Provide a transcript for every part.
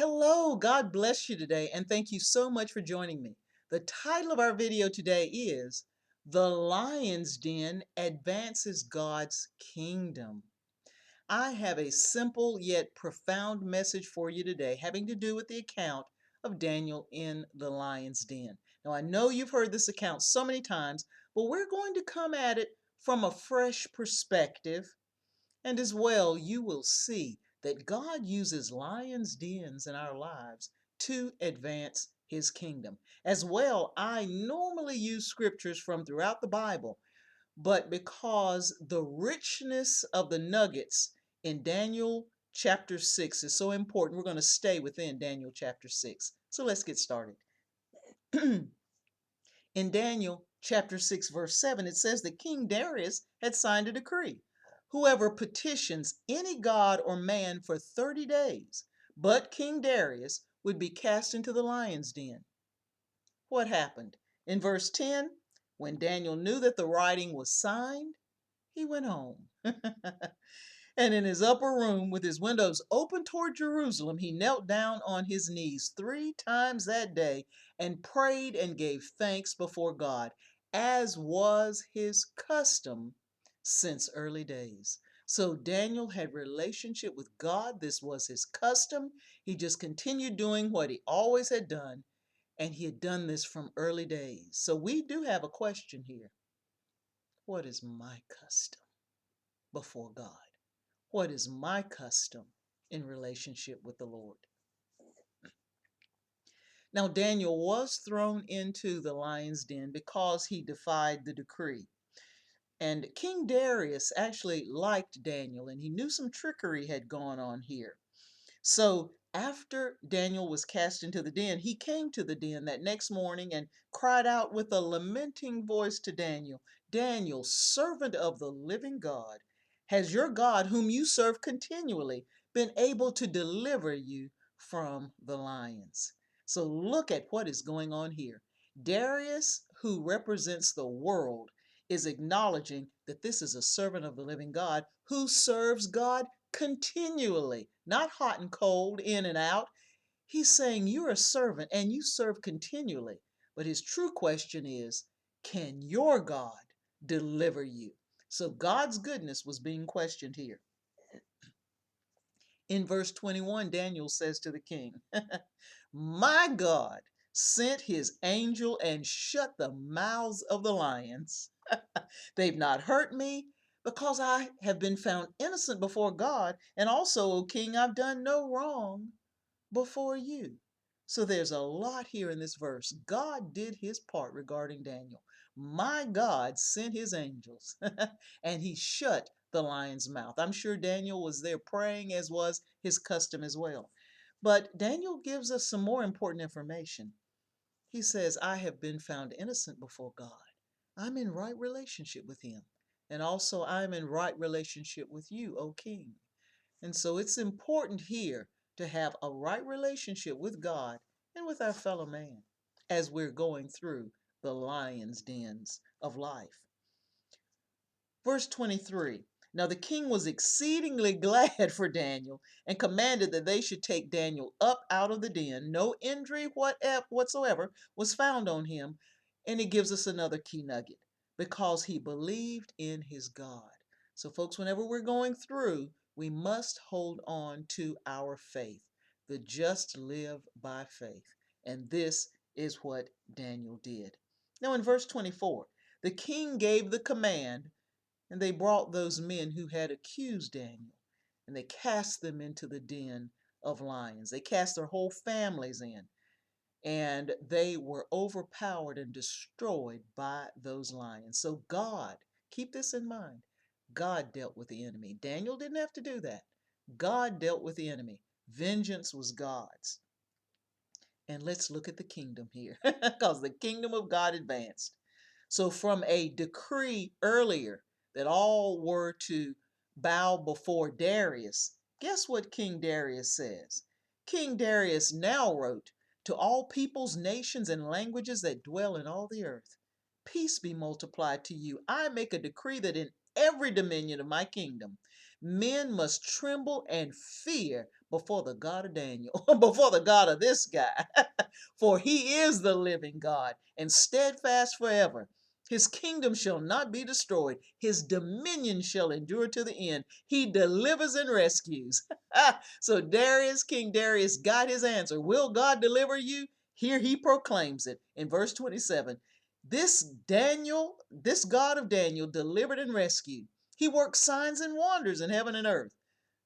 Hello, God bless you today, and thank you so much for joining me. The title of our video today is The Lion's Den Advances God's Kingdom. I have a simple yet profound message for you today having to do with the account of Daniel in the lion's den. Now, I know you've heard this account so many times, but we're going to come at it from a fresh perspective, and as well, you will see that God uses lions' dens in our lives to advance his kingdom. As well, I normally use scriptures from throughout the Bible, but because the richness of the nuggets in Daniel chapter 6 is so important, we're going to stay within Daniel chapter 6. So let's get started. In Daniel chapter 6, verse 7, it says that King Darius had signed a decree. Whoever petitions any god or man for 30 days, but King Darius, would be cast into the lion's den. What happened? In verse 10, when Daniel knew that the writing was signed, he went home. And in his upper room, with his windows open toward Jerusalem, he knelt down on his knees 3 times that day and prayed and gave thanks before God, as was his custom since early days. So Daniel had relationship with God. This was his custom. He just continued doing what he always had done, and he had done this from early days. So we do have a question here. What is my custom before God? What is my custom in relationship with the Lord? Now, Daniel was thrown into the lion's den because he defied the decree. And King Darius actually liked Daniel, and he knew some trickery had gone on here. So after Daniel was cast into the den, he came to the den that next morning and cried out with a lamenting voice to Daniel, Daniel, servant of the living God, has your God, whom you serve continually, been able to deliver you from the lions? So look at what is going on here. Darius, who represents the world, is acknowledging that this is a servant of the living God who serves God continually, not hot and cold, in and out. He's saying you're a servant and you serve continually. But his true question is, can your God deliver you? So God's goodness was being questioned here. In verse 21, Daniel says to the king, My God sent his angel and shut the mouths of the lions. They've not hurt me because I have been found innocent before God. And also, O king, I've done no wrong before you. So there's a lot here in this verse. God did his part regarding Daniel. My God sent his angels and he shut the lion's mouth. I'm sure Daniel was there praying, as was his custom as well. But Daniel gives us some more important information. He says, I have been found innocent before God. I'm in right relationship with him. And also I'm in right relationship with you, O king. And so it's important here to have a right relationship with God and with our fellow man as we're going through the lion's dens of life. Verse 23. Now the king was exceedingly glad for Daniel and commanded that they should take Daniel up out of the den. No injury whatsoever was found on him. And it gives us another key nugget, because he believed in his God. So folks, whenever we're going through, we must hold on to our faith. The just live by faith. And this is what Daniel did. Now in verse 24, the king gave the command, and they brought those men who had accused Daniel, and they cast them into the den of lions. They cast their whole families in, and they were overpowered and destroyed by those lions. So God, keep this in mind, God dealt with the enemy. Daniel didn't have to do that. God dealt with the enemy. Vengeance was God's. And let's look at the kingdom here, because the kingdom of God advanced. So from a decree earlier that all were to bow before Darius, guess what King Darius says? King Darius now wrote, to all peoples, nations, and languages that dwell in all the earth, peace be multiplied to you. I make a decree that in every dominion of my kingdom, Men must tremble and fear before the God of Daniel, before the God of this guy. For he is the living God and steadfast forever. His kingdom shall not be destroyed. His dominion shall endure to the end. He delivers and rescues. So Darius, King Darius, got his answer. Will God deliver you? Here he proclaims it in verse 27. This Daniel, this God of Daniel, delivered and rescued. He works signs and wonders in heaven and earth,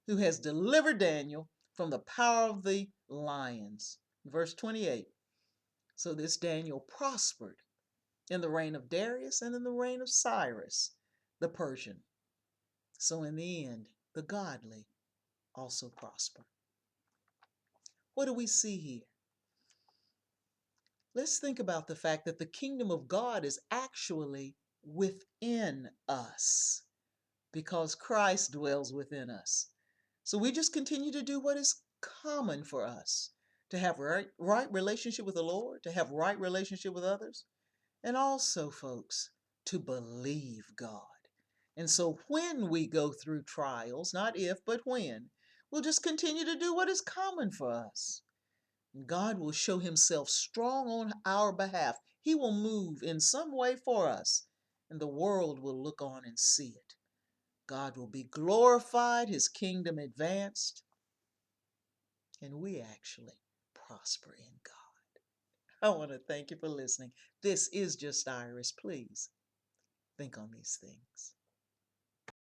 who has delivered Daniel from the power of the lions. Verse 28. So this Daniel prospered in the reign of Darius and in the reign of Cyrus the Persian. So in the end, the godly also prosper. What do we see here? Let's think about the fact that the kingdom of God is actually within us because Christ dwells within us. So we just continue to do what is common for us, to have right relationship with the Lord, to have right relationship with others, and also, folks, to believe God. And so when we go through trials, not if, but when, we'll just continue to do what is common for us. God will show himself strong on our behalf. He will move in some way for us, and the world will look on and see it. God will be glorified, his kingdom advanced, and we actually prosper in God. I want to thank you for listening. This is Just Iris. Please think on these things.